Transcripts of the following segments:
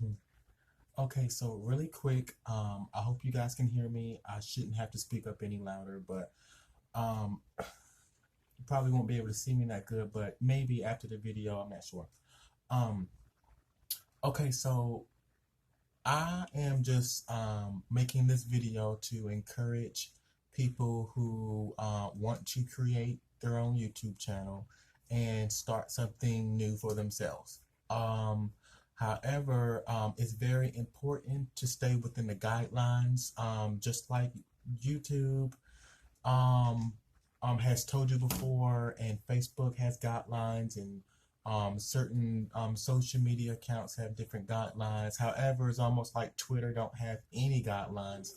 Hmm. Okay, so really quick, I hope you guys can hear me. I shouldn't have to speak up any louder, but you probably won't be able to see me that good, but maybe after the video, I'm not sure. Um, okay, so I am just making this video to encourage people who want to create their own YouTube channel and start something new for themselves. Um, however, it's very important to stay within the guidelines, just like YouTube um, has told you before, and Facebook has guidelines, and certain social media accounts have different guidelines. However, it's almost like Twitter don't have any guidelines.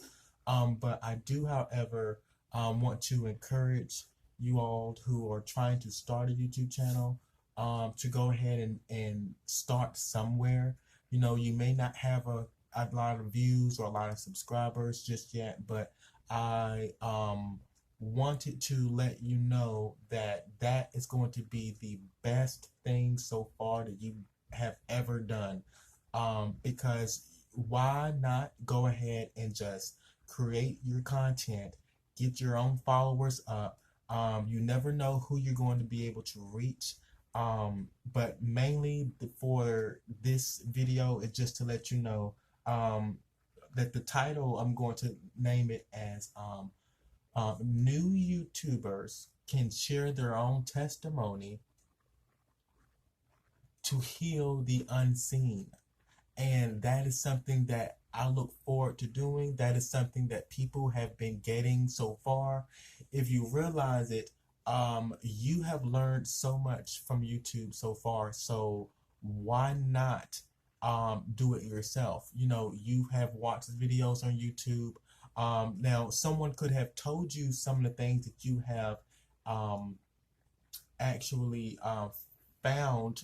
But I do, however, want to encourage you all who are trying to start a YouTube channel to go ahead and start somewhere. You know, you may not have a lot of views or a lot of subscribers just yet, but I wanted to let you know that that is going to be the best thing so far that you have ever done. Because why not go ahead and just create your content, get your own followers up. You never know who you're going to be able to reach. But mainly for this video is just to let you know that the title, I'm going to name it as new YouTubers can share their own testimony to heal the unseen. And that is something that I look forward to doing. That is something that people have been getting so far. If you realize it, you have learned so much from YouTube so far. So why not do it yourself? You know, you have watched videos on YouTube. Now, someone could have told you some of the things that you have um, actually found,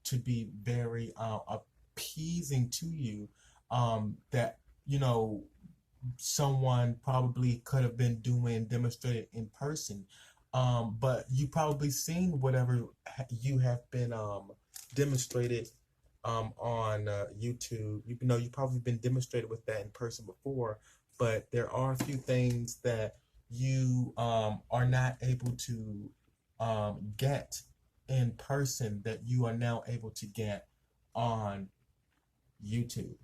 to be very appeasing to you, that, you know, someone probably could have been doing demonstrated in person. But you probably seen whatever you have been demonstrated on YouTube. You know, you probably been demonstrated with that in person before, but there are a few things that you are not able to get in person that you are now able to get on YouTube.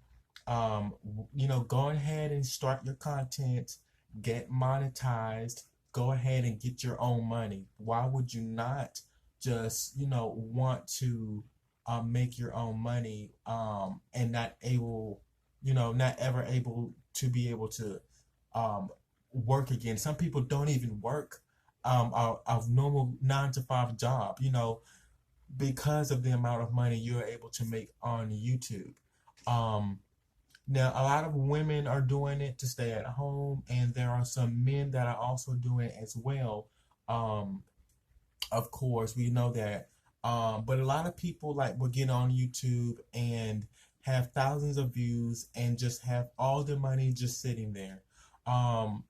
Go ahead and start your content, get monetized, go ahead and get your own money. Why would you not just, want to make your own money and not ever able to be able to um, work again? Some people don't even work a normal 9 to 5 job, because of the amount of money you're able to make on YouTube. Um, Now, a lot of women are doing it to stay at home, and there are some men that are also doing it as well. Um, of course, we know that. But a lot of people like will get on YouTube and have thousands of views and just have all the money just sitting there. Um,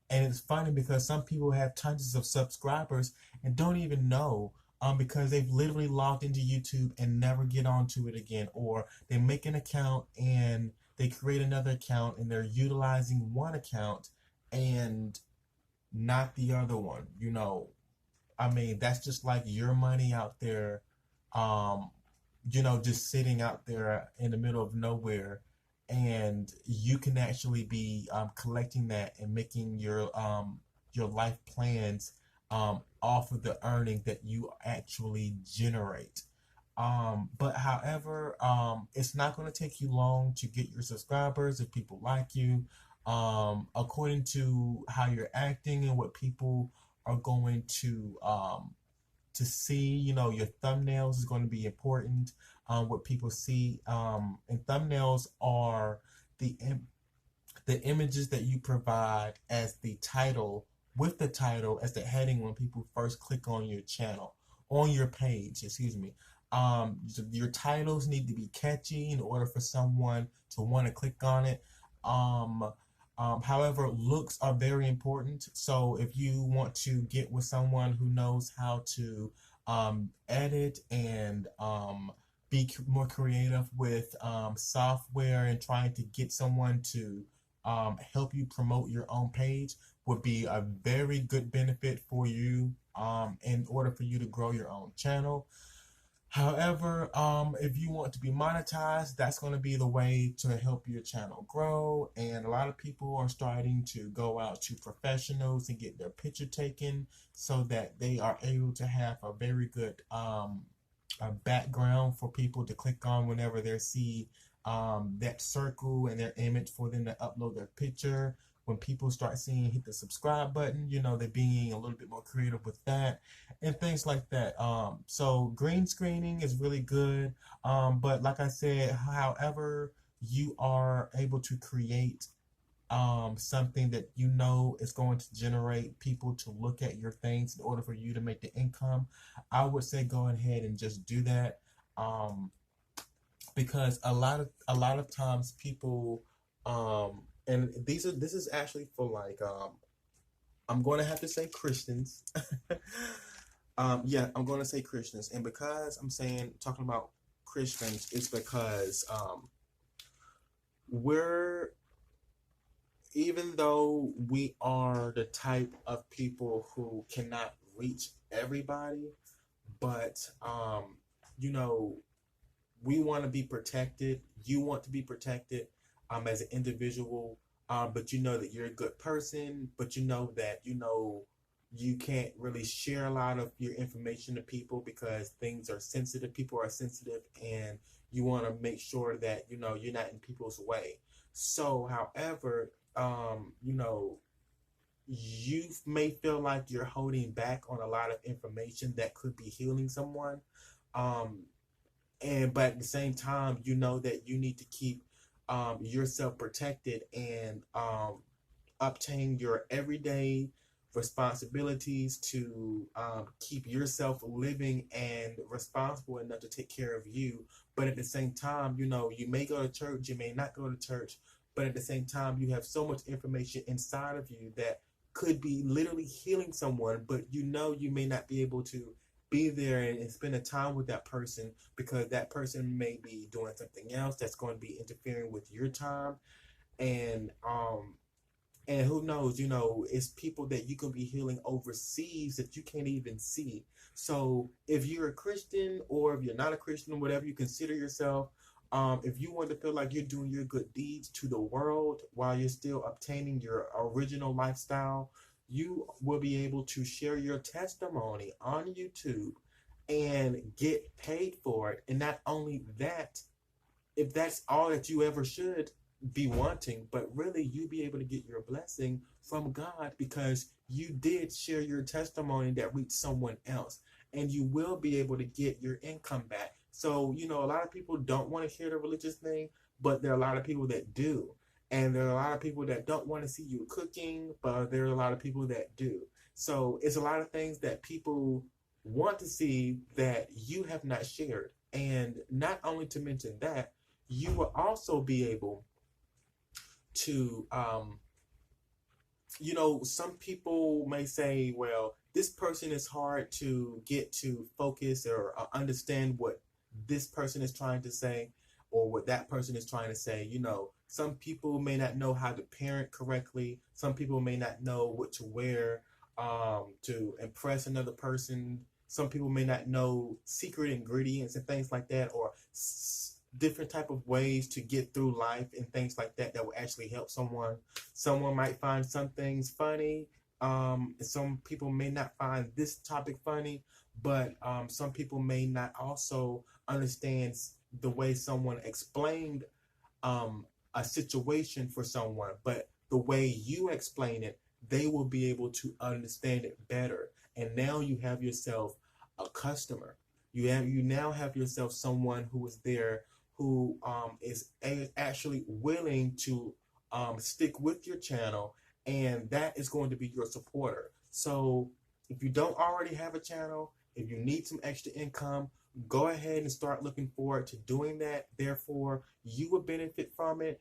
and it's funny because some people have tons of subscribers and don't even know, because they've literally logged into YouTube and never get onto it again, or they make an account and they create another account and they're utilizing one account and not the other one. I mean, that's just like your money out there, um, just sitting out there in the middle of nowhere, and you can actually be collecting that and making your life plans off of the earning that you actually generate. But however, it's not going to take you long to get your subscribers if people like you. According to how you're acting and what people are going to see, your thumbnails is going to be important. What people see, and thumbnails are the the images that you provide as the title, with the title as the heading when people first click on your channel, on your page, excuse me. Your titles need to be catchy in order for someone to want to click on it. Um, However, looks are very important. So if you want to get with someone who knows how to edit and be more creative with software and trying to get someone to help you promote your own page would be a very good benefit for you in order for you to grow your own channel. However, if you want to be monetized, that's going to be the way to help your channel grow. And a lot of people are starting to go out to professionals and get their picture taken so that they are able to have a very good a background for people to click on whenever they see that circle and their image for them to upload their picture. When people start seeing hit the subscribe button, you know, they're being a little bit more creative with that and things like that. So green screening is really good. But like I said, however you are able to create something that you know is going to generate people to look at your things in order for you to make the income, I would say go ahead and just do that. Because a lot of times people and this is actually for like I'm going to have to say Christians. Yeah, I'm going to say Christians, and because I'm saying talking about Christians, it's because we're even though we are the type of people who cannot reach everybody, but you know, we want to be protected. You want to be protected as an individual, but you know that you're a good person, but you know that you can't really share a lot of your information to people because things are sensitive. People are sensitive, and you want to make sure that you're not in people's way. So, however, you know, you may feel like you're holding back on a lot of information that could be healing someone. Um, but at the same time, you know that you need to keep yourself protected and obtain your everyday responsibilities to keep yourself living and responsible enough to take care of you. But at the same time, you know, you may go to church, you may not go to church, but at the same time, you have so much information inside of you that could be literally healing someone, but you know you may not be able to be there and spend a time with that person because that person may be doing something else that's going to be interfering with your time. And who knows, you know, it's people that you could be healing overseas that you can't even see. So if you're a Christian or if you're not a Christian, whatever you consider yourself, if you want to feel like you're doing your good deeds to the world while you're still obtaining your original lifestyle, you will be able to share your testimony on YouTube and get paid for it. And not only that, if that's all that you ever should be wanting, but really you be able to get your blessing from God because you did share your testimony that reached someone else, and you will be able to get your income back. So, you know, a lot of people don't want to hear the religious thing, but there are a lot of people that do. And there are a lot of people that don't want to see you cooking, but there are a lot of people that do. So it's a lot of things that people want to see that you have not shared. And not only to mention that, you will also be able to, you know, some people may say, well, this person is hard to get to focus or understand what this person is trying to say or what that person is trying to say. You know, some people may not know how to parent correctly. Some people may not know what to wear to impress another person. Some people may not know secret ingredients and things like that, or different type of ways to get through life and things like that that will actually help someone. Someone might find some things funny. Some people may not find this topic funny, but some people may not also understand the way someone explained a situation for someone, but the way you explain it, they will be able to understand it better. And now you have yourself a customer. You now have yourself someone who is there who is actually willing to stick with your channel, and that is going to be your supporter. So if you don't already have a channel, if you need some extra income, go ahead and start looking forward to doing that. Therefore, you will benefit from it.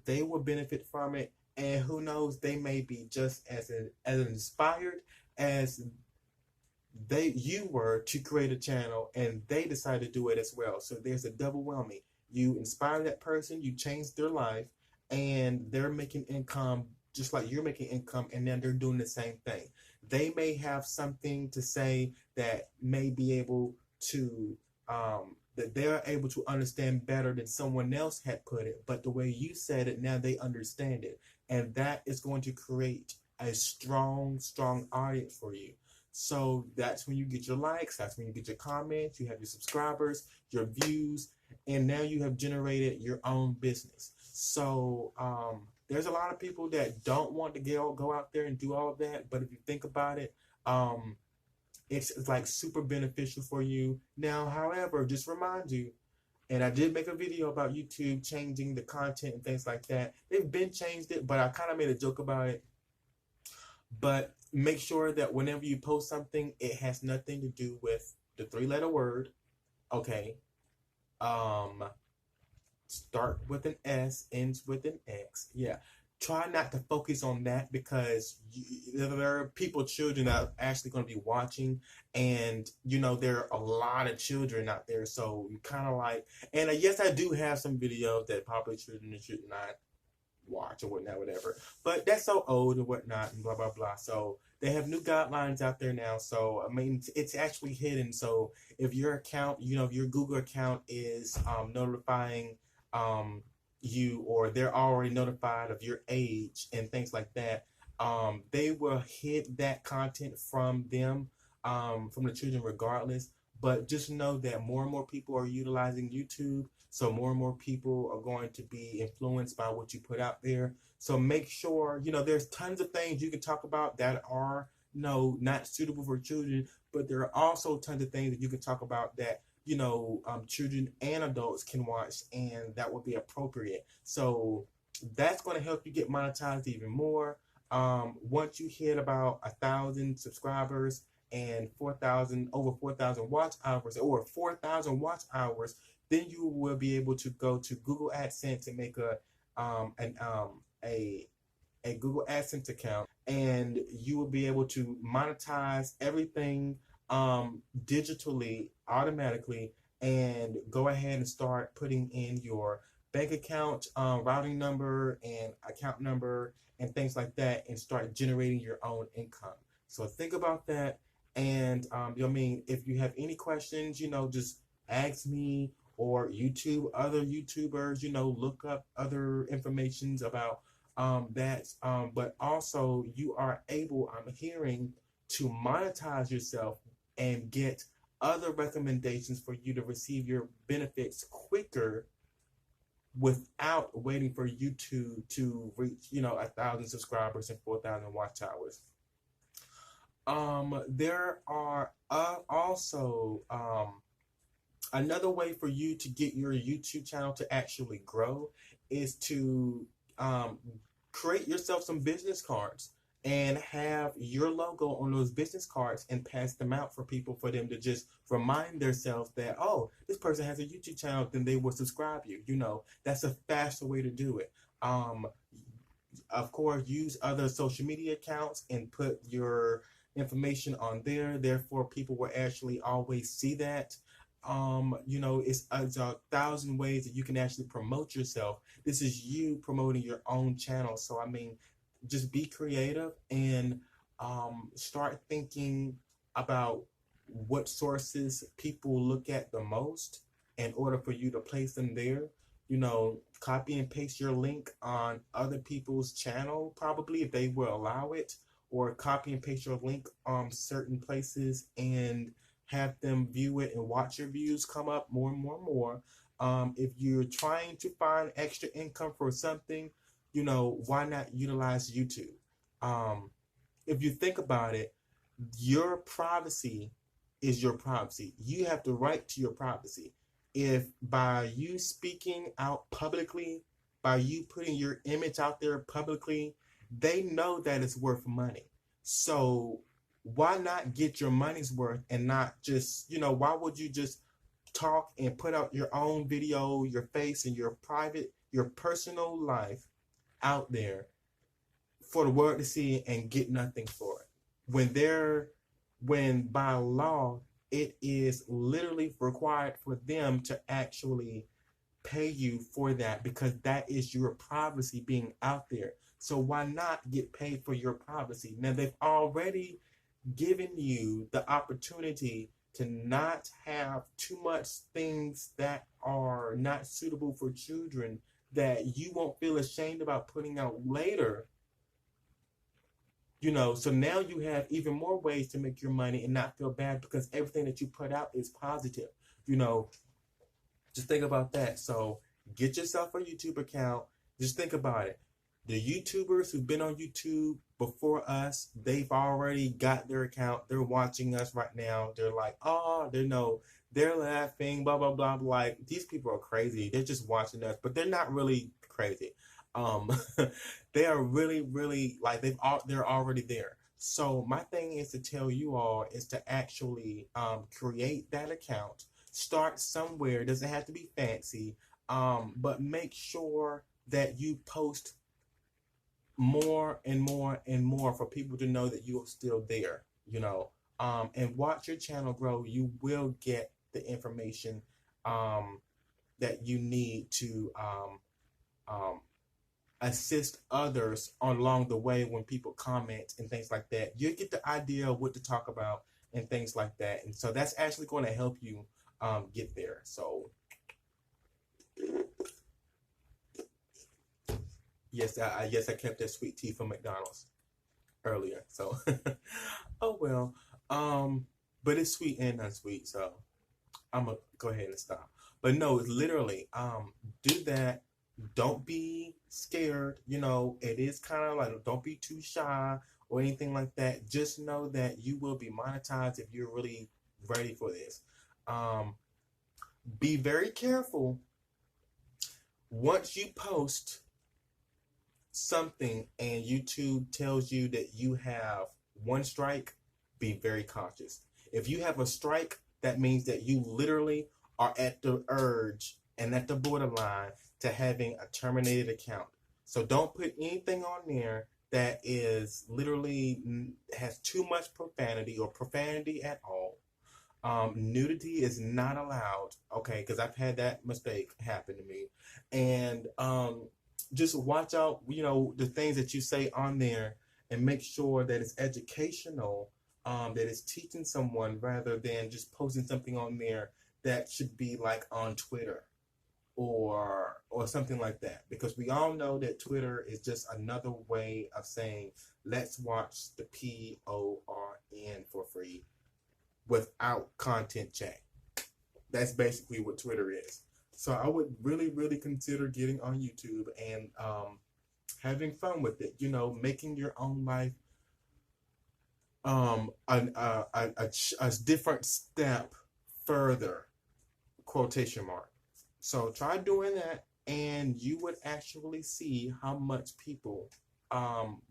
They will benefit from it. And who knows, they may be just as inspired as you were to create a channel and they decided to do it as well. So there's a double whammy. You inspire that person, you change their life, and they're making income just like you're making income, and then they're doing the same thing. They may have something to say that may be able to that they're able to understand better than someone else had put it, but the way you said it, now they understand it, and that is going to create a strong audience for you. So that's when you get your likes, that's when you get your comments, you have your subscribers, your views, and now you have generated your own business. So there's a lot of people that don't want to go out there and do all of that, but if you think about it, it's like super beneficial for you. Now, however, just remind you, and I did make a video about YouTube changing the content and things like that. They've been changed it, but I kind of made a joke about it. But make sure that whenever you post something, it has nothing to do with the 3-letter word. Okay. Start with an S, ends with an X. Yeah. Try not to focus on that, because there are children that are actually going to be watching, and there are a lot of children out there, so you kind of like, and yes, I do have some videos that probably children should not watch or whatnot, whatever, but that's so old and whatnot and blah blah blah. So they have new guidelines out there now, so I mean it's actually hidden. So if your account, if your Google account is notifying you, or they're already notified of your age and things like that, they will hid that content from them, from the children regardless. But just know that more and more people are utilizing YouTube, so more and more people are going to be influenced by what you put out there. So make sure, there's tons of things you can talk about that are not suitable for children, but there are also tons of things that you can talk about that children and adults can watch, and that would be appropriate. So that's going to help you get monetized even more. Once you hit about 1,000 subscribers and over 4,000 watch hours, or 4,000 watch hours, then you will be able to go to Google AdSense and make a Google AdSense account, and you will be able to monetize everything digitally, automatically, and go ahead and start putting in your bank account routing number and account number and things like that, and start generating your own income. So think about that. And if you have any questions, just ask me or other YouTubers, look up other informations about that. But also you are able, I'm hearing, to monetize yourself and get other recommendations for you to receive your benefits quicker, without waiting for YouTube to reach 1,000 subscribers and 4,000 watch hours. There are also another way for you to get your YouTube channel to actually grow is to create yourself some business cards and have your logo on those business cards and pass them out for people, for them to just remind themselves that, oh, this person has a YouTube channel, then they will subscribe you. That's a faster way to do it. Of course, use other social media accounts and put your information on there. Therefore, people will actually always see that. It's 1,000 ways that you can actually promote yourself. This is you promoting your own channel. So, just be creative and start thinking about what sources people look at the most in order for you to place them there. Copy and paste your link on other people's channel, probably, if they will allow it, or copy and paste your link on certain places and have them view it and watch your views come up more and more and more. If you're trying to find extra income for something, why not utilize YouTube? If you think about it, your privacy is your privacy. You have the right to your privacy. If by you speaking out publicly, by you putting your image out there publicly, they know that it's worth money. So why not get your money's worth and not just, why would you just talk and put out your own video, your face, and your personal life out there for the world to see and get nothing for it, when there when by law it is literally required for them to actually pay you for that, because that is your privacy being out there. So why not get paid for your privacy? Now they've already given you the opportunity to not have too much things that are not suitable for children that you won't feel ashamed about putting out later. So now you have even more ways to make your money and not feel bad, because everything that you put out is positive. Just think about that. So get yourself a YouTube account. Just think about it. The YouTubers who've been on YouTube before us, they've already got their account. They're watching us right now. They're like, oh, they're laughing, blah, blah, blah. Like, these people are crazy. They're just watching us, but they're not really crazy. They are really, really, like, they're already there. So my thing is to tell you all is to actually create that account. Start somewhere. It doesn't have to be fancy, but make sure that you post more and more and more for people to know that you're still there, and watch your channel grow. You will get the information that you need to assist others along the way. When people comment and things like that, you get the idea of what to talk about and things like that. And so that's actually going to help you get there. So yes, I kept that sweet tea from McDonald's earlier. So oh well. But it's sweet and unsweet, so I'm gonna go ahead and stop. But no, it's literally do that. Don't be scared. It is kind of like, don't be too shy or anything like that. Just know that you will be monetized if you're really ready for this. Be very careful. Once you post something and YouTube tells you that you have one strike, be very cautious. If you have a strike, that means that you literally are at the urge and at the borderline to having a terminated account. So don't put anything on there that is literally has too much profanity or profanity at all. Nudity is not allowed, okay, because I've had that mistake happen to me. And just watch out, the things that you say on there, and make sure that it's educational, that it's teaching someone, rather than just posting something on there that should be like on Twitter or something like that. Because we all know that Twitter is just another way of saying, let's watch the PORN for free without content check. That's basically what Twitter is. So I would really, really consider getting on YouTube and having fun with it. Making your own life a different step further, quotation mark. So try doing that, and you would actually see how much people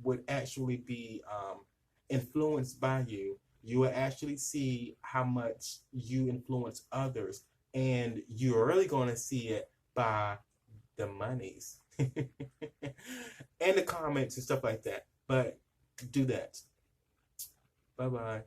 would actually be influenced by you. You will actually see how much you influence others, and you're really going to see it by the monies and the comments and stuff like that. But do that. Bye-bye.